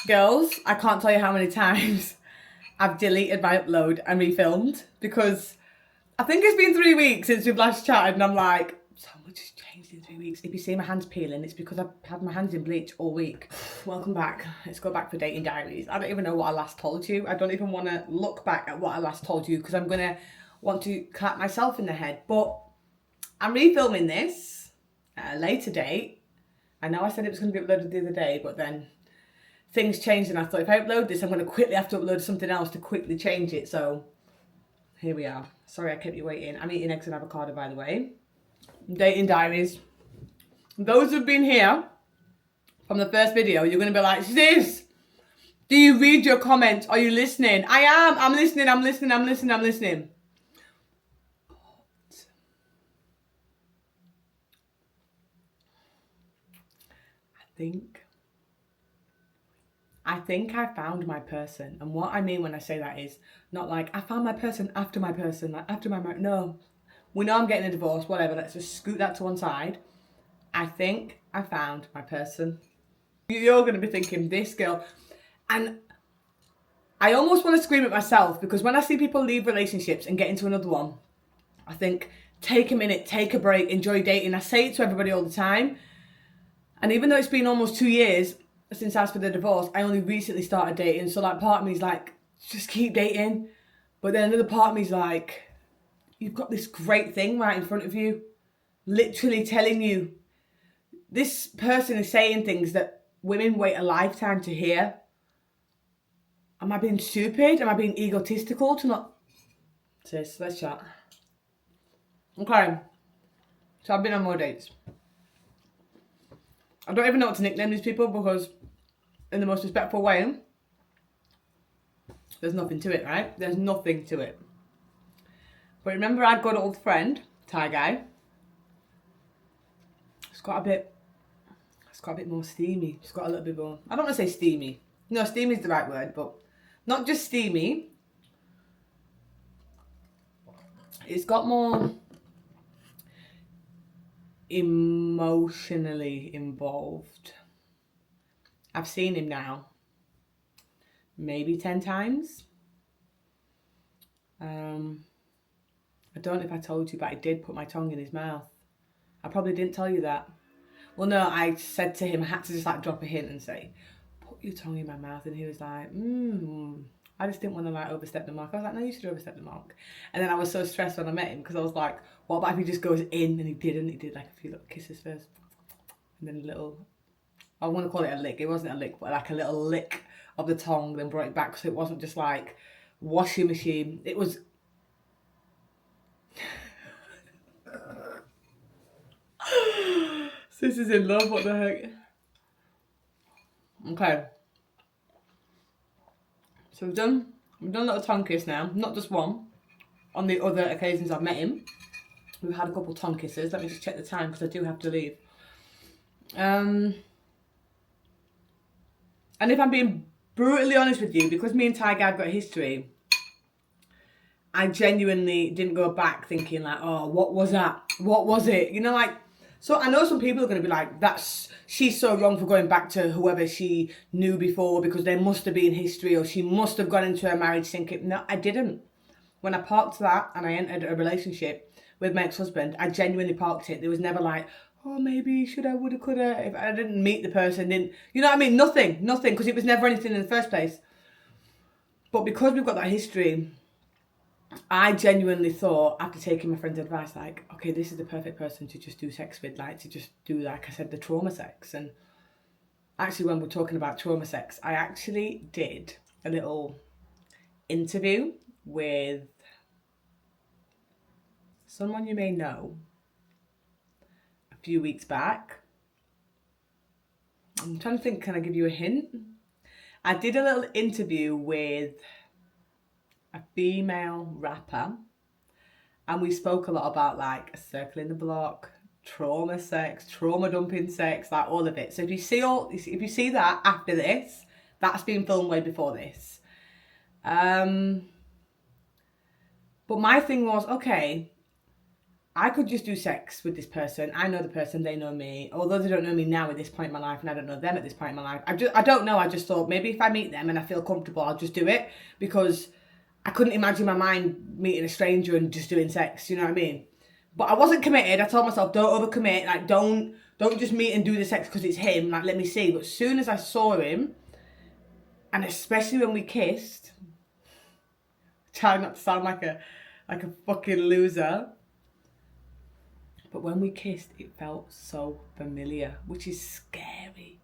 Girls, I can't tell you how many times I've deleted my upload and refilmed because I think it's been 3 weeks since we've last chatted and I'm like, so much has changed in 3 weeks. If you see my hands peeling, it's because I've had my hands in bleach all week. Welcome back. Let's go back for dating diaries. I don't even know what I last told you. I don't even want to look back at what I last told you because I'm going to want to clap myself in the head. But I'm refilming this at a later date. I know I said it was going to be uploaded the other day, but then things changed and I thought if I upload this, I'm going to quickly have to upload something else to quickly change it. So here we are. Sorry I kept you waiting. I'm eating eggs and avocado, by the way. Dating diaries. Those who've been here from the first video, you're going to be like, sis, do you read your comments? Are you listening? I am. I'm listening. I'm listening. I'm listening. I'm listening. I think I found my person. And what I mean when I say that is not like I found my person, like after my marriage. No, we know I'm getting a divorce, whatever. Let's just scoot that to one side. I think I found my person. You're going to be thinking, this girl. And I almost want to scream at myself because when I see people leave relationships and get into another one, I think, take a minute, take a break, enjoy dating. I say it to everybody all the time. And even though it's been almost 2 years since I asked for the divorce, I only recently started dating. So like part of me is like, just keep dating. But then another part of me is like, you've got this great thing right in front of you. Literally telling you, this person is saying things that women wait a lifetime to hear. Am I being stupid? Am I being egotistical to not... Sis, let's chat. Okay. So I've been on more dates. I don't even know what to nickname these people because in the most respectful way, there's nothing to it, right? There's nothing to it. But remember our good old friend, Thai guy? It's got a bit more steamy. It's got a little bit more, I don't want to say steamy. No, steamy is the right word, but not just steamy. It's got more emotionally involved. I've seen him now maybe 10 times. I don't know if I told you, but I did put my tongue in his mouth. I probably didn't tell you that. Well, no, I said to him, I had to just like drop a hint and say, put your tongue in my mouth. And he was like, I just didn't want to like overstep the mark. I was like, no, you should overstep the mark. And then I was so stressed when I met him because I was like, what about if he just goes in? And he didn't. He did like a few little kisses first. And then a little, I want to call it a lick. It wasn't a lick, but like a little lick of the tongue, then brought it back. So it wasn't just like washing machine. It was... Sis is in love, what the heck? Okay. So we've done a little tongue kiss now, not just one. On the other occasions I've met him, we've had a couple tongue kisses. Let me just check the time because I do have to leave. And if I'm being brutally honest with you, because me and Ty Guy have got a history, I genuinely didn't go back thinking like, oh, what was that? What was it? You know, like, so I know some people are going to be like, she's so wrong for going back to whoever she knew before because there must have been history or she must have gone into her marriage thinking, no, I didn't. When I parked that and I entered a relationship with my ex-husband, I genuinely parked it. There was never like, oh, maybe shoulda, woulda, coulda. If I didn't meet the person, you know what I mean? Nothing, because it was never anything in the first place. But because we've got that history, I genuinely thought, after taking my friend's advice, like, okay, this is the perfect person to just do sex with, like, to just do, like I said, the trauma sex. And actually, when we're talking about trauma sex, I actually did a little interview with someone you may know a few weeks back. I'm trying to think, can I give you a hint? I did a little interview with a female rapper and we spoke a lot about like circling the block, trauma sex, trauma dumping sex, like all of it. So if you see that after this, that's been filmed way before this. But my thing was, okay, I could just do sex with this person. I know the person, they know me. Although they don't know me now at this point in my life, and I don't know them at this point in my life. I don't know. I just thought maybe if I meet them and I feel comfortable, I'll just do it, because I couldn't imagine my mind meeting a stranger and just doing sex. You know what I mean? But I wasn't committed. I told myself, don't overcommit. Like, don't just meet and do the sex because it's him. Like, let me see. But as soon as I saw him, and especially when we kissed, trying not to sound like a fucking loser. But when we kissed, it felt so familiar, which is scary.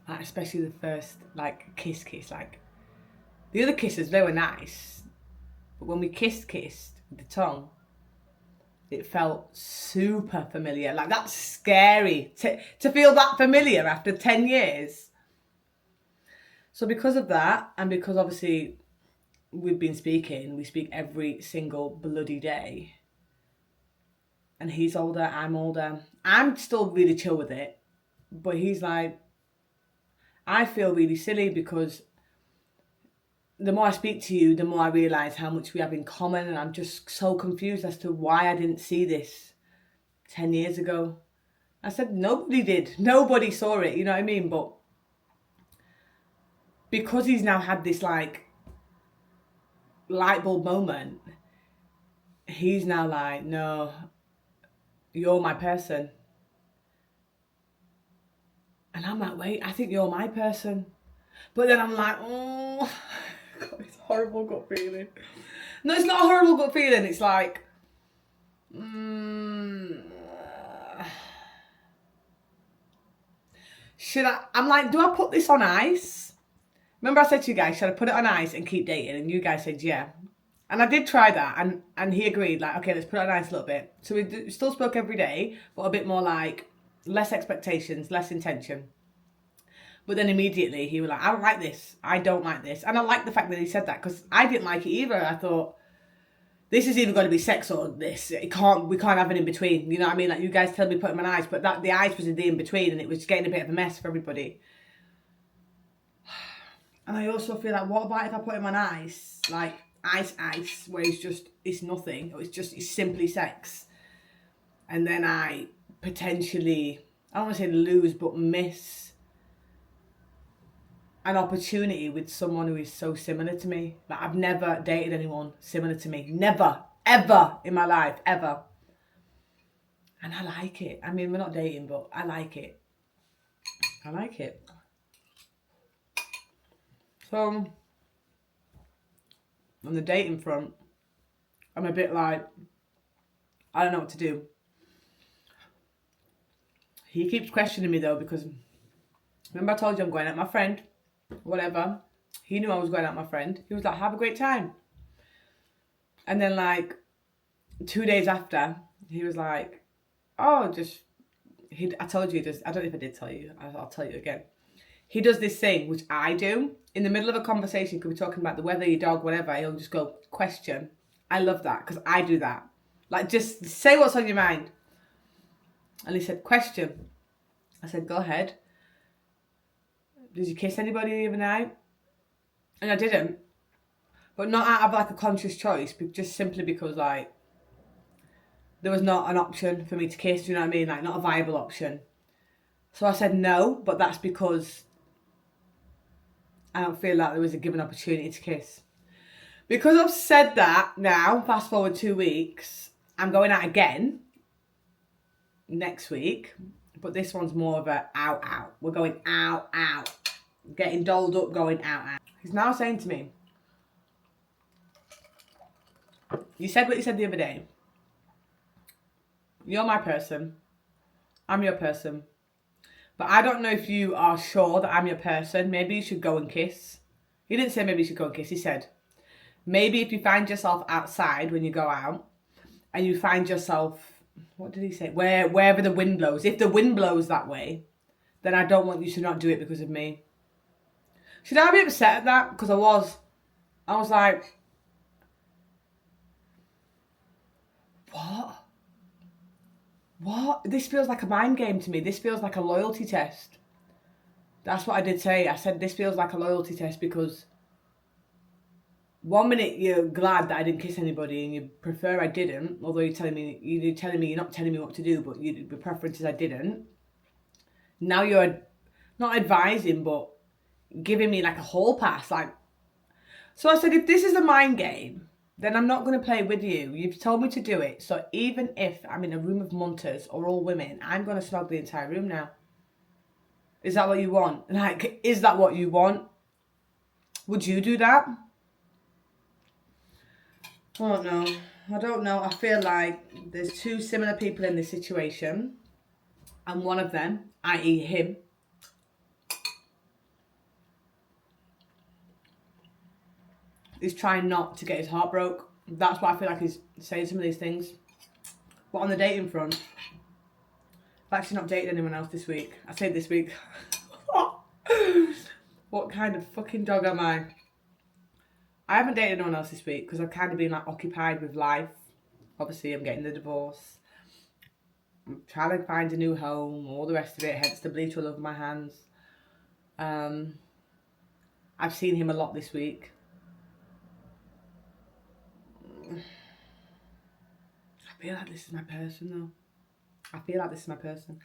Like, especially the first, like, kiss. Like, the other kisses, they were nice. But when we kissed with the tongue, it felt super familiar. Like, that's scary. To feel that familiar after 10 years. So because of that, and because obviously we speak every single bloody day. And he's older, I'm older. I'm still really chill with it. But he's like, I feel really silly because the more I speak to you, the more I realise how much we have in common. And I'm just so confused as to why I didn't see this 10 years ago. I said, nobody did. Nobody saw it, you know what I mean? But because he's now had this, like, light bulb moment, he's now like, no, you're my person. And I'm like, wait, I think you're my person. But then I'm like, oh, God, it's a horrible gut feeling. No, it's not a horrible gut feeling. It's like, I'm like, do I put this on ice? Remember I said to you guys, should I put it on ice and keep dating? And you guys said, yeah. And I did try that, and he agreed, like, okay, let's put it on ice a little bit. So we still spoke every day, but a bit more like, less expectations, less intention. But then immediately he was like, I don't like this. I don't like this. And I like the fact that he said that, because I didn't like it either. I thought, this is either going to be sex or this. We can't have an in between. You know what I mean? Like, you guys tell me put him on ice, but the ice was in the in between, and it was getting a bit of a mess for everybody. And I also feel like, what about if I put him on ice, like ice, where it's nothing, or it's simply sex, and then I potentially, I don't want to say lose, but miss an opportunity with someone who is so similar to me. Like, I've never dated anyone similar to me. Never, ever in my life, ever. And I like it. I mean, we're not dating, but I like it. I like it. So, on the dating front, I'm a bit like, I don't know what to do. He keeps questioning me though, because remember I told you I'm going out with my friend, whatever. He knew I was going out with my friend. He was like, have a great time. And then, like, 2 days after, he was like, oh, I told you, I don't know if I did tell you, I'll tell you again. He does this thing, which I do. In the middle of a conversation, could be talking about the weather, your dog, whatever, he'll just go, question. I love that, because I do that. Like, just say what's on your mind. And he said, question. I said, go ahead. Did you kiss anybody the other night? And I didn't. But not out of, like, a conscious choice, but just simply because, like, there was not an option for me to kiss, you know what I mean? Like, not a viable option. So I said no, but that's because I don't feel like there was a given opportunity to kiss. Because I've said that now, fast forward 2 weeks, I'm going out again next week. But this one's more of a out. We're going out. Getting dolled up, going out. He's now saying to me, you said what you said the other day. You're my person. I'm your person. But I don't know if you are sure that I'm your person. Maybe you should go and kiss. He didn't say maybe you should go and kiss. He said, maybe if you find yourself outside when you go out, and you find yourself, what did he say? Wherever the wind blows. If the wind blows that way, then I don't want you to not do it because of me. Should I be upset at that? Because I was like, what? This feels like a mind game to me. This feels like a loyalty test. That's what I did say. I said, this feels like a loyalty test because one minute you're glad that I didn't kiss anybody and you prefer I didn't, although you're telling me you're not telling me what to do, but your preference is I didn't. Now you're not advising, but giving me like a hall pass. Like, so I said, if this is a mind game, then I'm not going to play with you. You've told me to do it. So even if I'm in a room of munters or all women, I'm going to snog the entire room now. Is that what you want? Like, is that what you want? Would you do that? I don't know. I don't know. I feel like there's two similar people in this situation. And one of them, i.e. him, is trying not to get his heart broke. That's why I feel like he's saying some of these things. But on the dating front, I've actually not dated anyone else this week. I say this week. What kind of fucking dog am I? I haven't dated anyone else this week because I've kind of been like occupied with life. Obviously, I'm getting the divorce. I'm trying to find a new home, all the rest of it, hence the bleach all over my hands. I've seen him a lot this week. I feel like this is my person though. I feel like this is my person.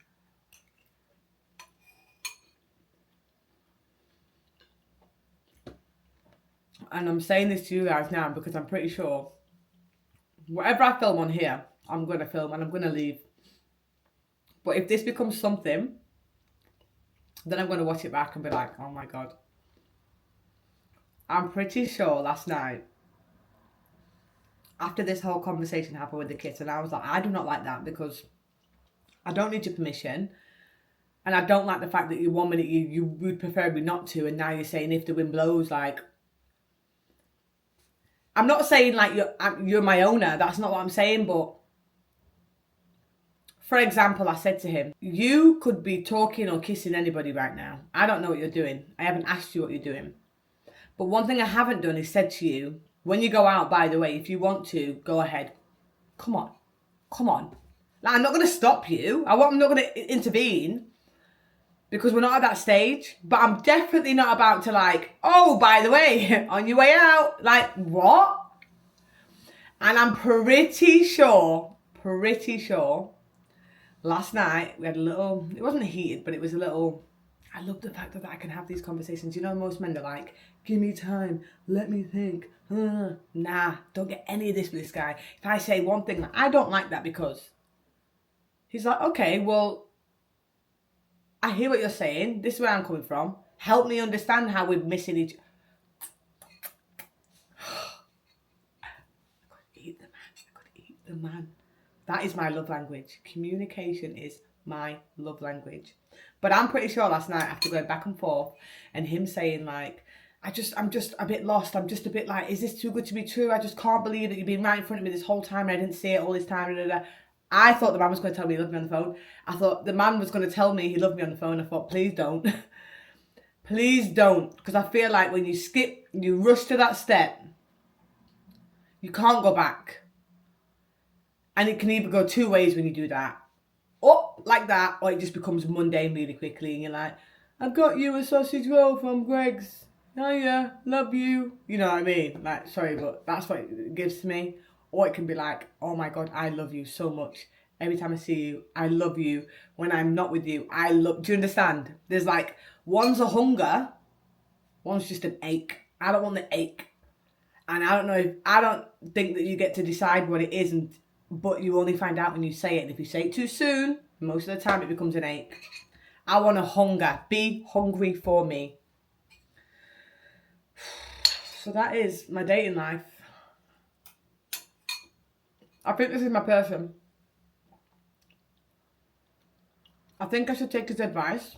And I'm saying this to you guys now because I'm pretty sure whatever I film on here, I'm going to film and I'm going to leave. But if this becomes something, then I'm going to watch it back and be like, oh my God. I'm pretty sure last night, after this whole conversation happened with the kids, and I was like, I do not like that because I don't need your permission. And I don't like the fact that you 1 minute you would prefer me not to, and now you're saying if the wind blows, like, I'm not saying like you're my owner. That's not what I'm saying. But for example, I said to him, you could be talking or kissing anybody right now. I don't know what you're doing. I haven't asked you what you're doing. But one thing I haven't done is said to you, when you go out, by the way, if you want to, go ahead. Come on. Come on. Like, I'm not going to stop you. I'm not going to intervene. Because we're not at that stage. But I'm definitely not about to like, oh, by the way, on your way out. Like, what? And I'm pretty sure, last night we had a little, it wasn't heated, but it was a little, I love the fact that I can have these conversations. You know, most men are like, give me time, let me think. Nah, don't get any of this with this guy. If I say one thing, I don't like that because he's like, okay, well, I hear what you're saying. This is where I'm coming from. Help me understand how we're missing each. I could eat the man. That is my love language. Communication is my love language. But I'm pretty sure last night, after going back and forth, and him saying like, I'm just a bit lost. I'm just a bit like, is this too good to be true? I just can't believe that you've been right in front of me this whole time and I didn't see it all this time. I thought the man was going to tell me he loved me on the phone. I thought the man was going to tell me he loved me on the phone. I thought, please don't. Please don't. Because I feel like when you rush to that step, you can't go back. And it can either go two ways when you do that. Up like that, or it just becomes mundane really quickly. And you're like, I've got you a sausage roll from Greg's. Oh yeah, love you. You know what I mean? Like, sorry, but that's what it gives to me. Or it can be like, oh my God, I love you so much. Every time I see you, I love you. When I'm not with you, I love... Do you understand? There's like, one's a hunger, one's just an ache. I don't want the ache. And I don't think that you get to decide what it is, but you only find out when you say it. And if you say it too soon, most of the time it becomes an ache. I want a hunger. Be hungry for me. So that is my dating life. I think this is my person. I think I should take his advice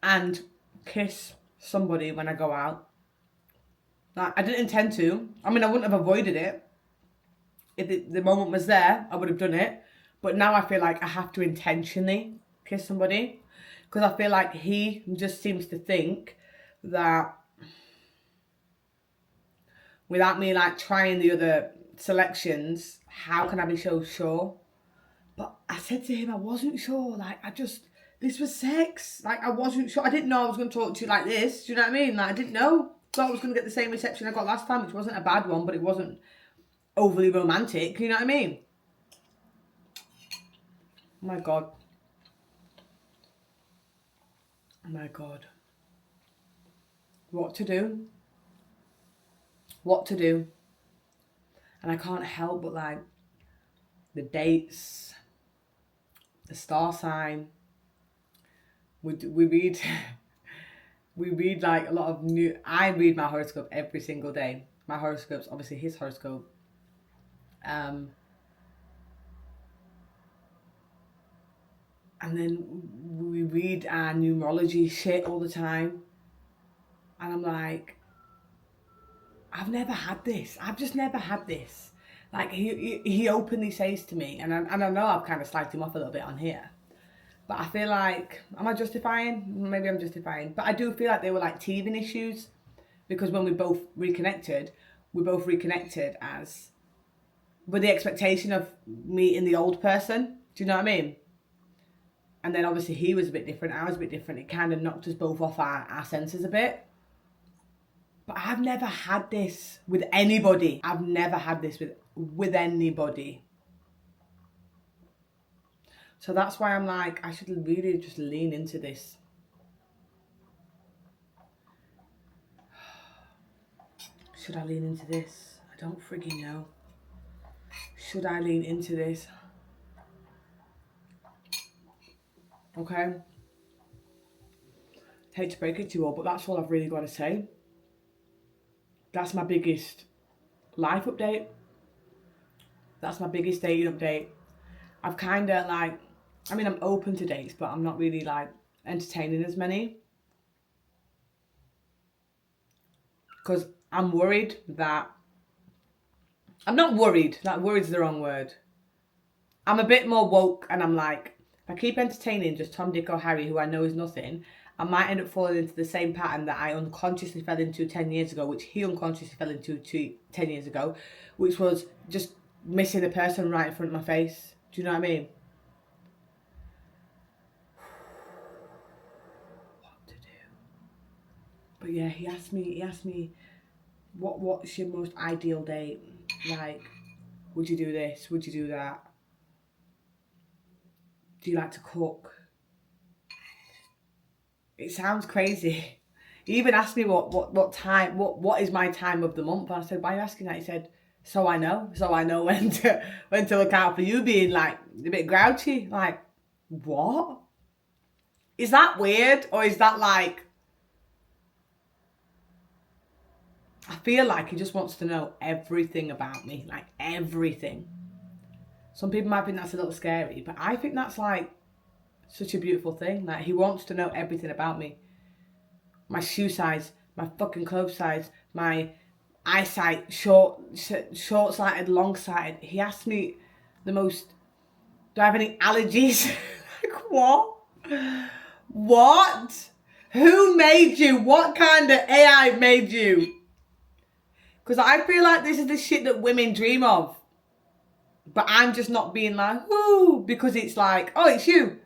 and kiss somebody when I go out. Like, I didn't intend to. I mean, I wouldn't have avoided it. If the moment was there, I would have done it. But now I feel like I have to intentionally kiss somebody. Because I feel like he just seems to think that without me like trying the other selections, how can I be so sure? But I said to him, I wasn't sure. Like, this was sex. Like, I wasn't sure. I didn't know I was going to talk to you like this. Do you know what I mean? Like, I didn't know. Thought I was going to get the same reception I got last time, which wasn't a bad one, but it wasn't overly romantic. You know what I mean? Oh my God. Oh my God. What to do? What to do? And I can't help but like the dates, the star sign. We read we read like a lot of new. I read my horoscope every single day. My horoscope's obviously his horoscope. And then we read our numerology shit all the time. And I'm like, I've never had this. I've just never had this. Like he openly says to me, and I know I've kind of slagged him off a little bit on here, but I feel like, am I justifying? Maybe I'm justifying, but I do feel like they were like teething issues, because when we both reconnected as with the expectation of meeting the old person. Do you know what I mean? And then obviously he was a bit different, I was a bit different. It kind of knocked us both off our senses a bit. But I've never had this with anybody. I've never had this with anybody. So that's why I'm like, I should really just lean into this. Should I lean into this? I don't frigging know. Should I lean into this? Okay. Hate to break it to you all, but that's all I've really got to say. That's my biggest life update. That's my biggest dating update. I've kind of like, I mean, I'm open to dates, but I'm not really like entertaining as many. Because I'm worried that, I'm not worried, that worried's the wrong word. I'm a bit more woke, and I'm like, if I keep entertaining just Tom, Dick or Harry, who I know is nothing, I might end up falling into the same pattern that I unconsciously fell into 10 years ago, which he unconsciously fell into 10 years ago, which was just missing a person right in front of my face. Do you know what I mean? What to do? But yeah, he asked me, what's your most ideal date? Like, would you do this? Would you do that? Do you like to cook? It sounds crazy. He even asked me what time, what is my time of the month? And I said, why are you asking that? He said, so I know when to look out for you being like a bit grouchy. Like, what? Is that weird? Or is that like, I feel like he just wants to know everything about me, like everything. Some people might think that's a little scary, but I think that's like such a beautiful thing. Like, he wants to know everything about me. My shoe size, my fucking clothes size, my eyesight, short-sighted, long-sighted. He asked me the most, do I have any allergies? Like, what? What? Who made you? What kind of AI made you? Because I feel like this is the shit that women dream of. But I'm just not being like, whoo, because it's like, oh, it's you.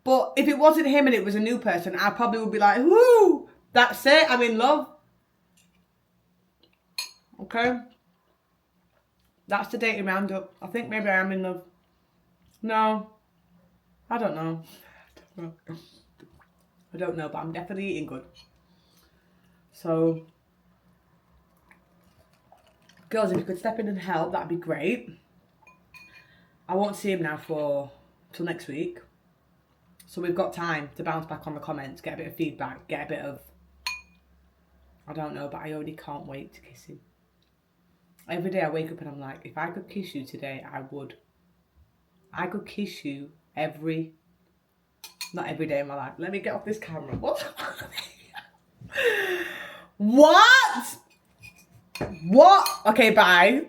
But if it wasn't him and it was a new person, I probably would be like, whoo, that's it, I'm in love. Okay? That's the dating roundup. I think maybe I am in love. No. I don't know. I don't know, but I'm definitely eating good. So, girls, if you could step in and help, that'd be great. I won't see him now till next week. So we've got time to bounce back on the comments, get a bit of feedback, get a bit of, I don't know, but I already can't wait to kiss him. Every day I wake up and I'm like, if I could kiss you today, I would. I could kiss you not every day in my life. Let me get off this camera. What? What? What? Okay, bye.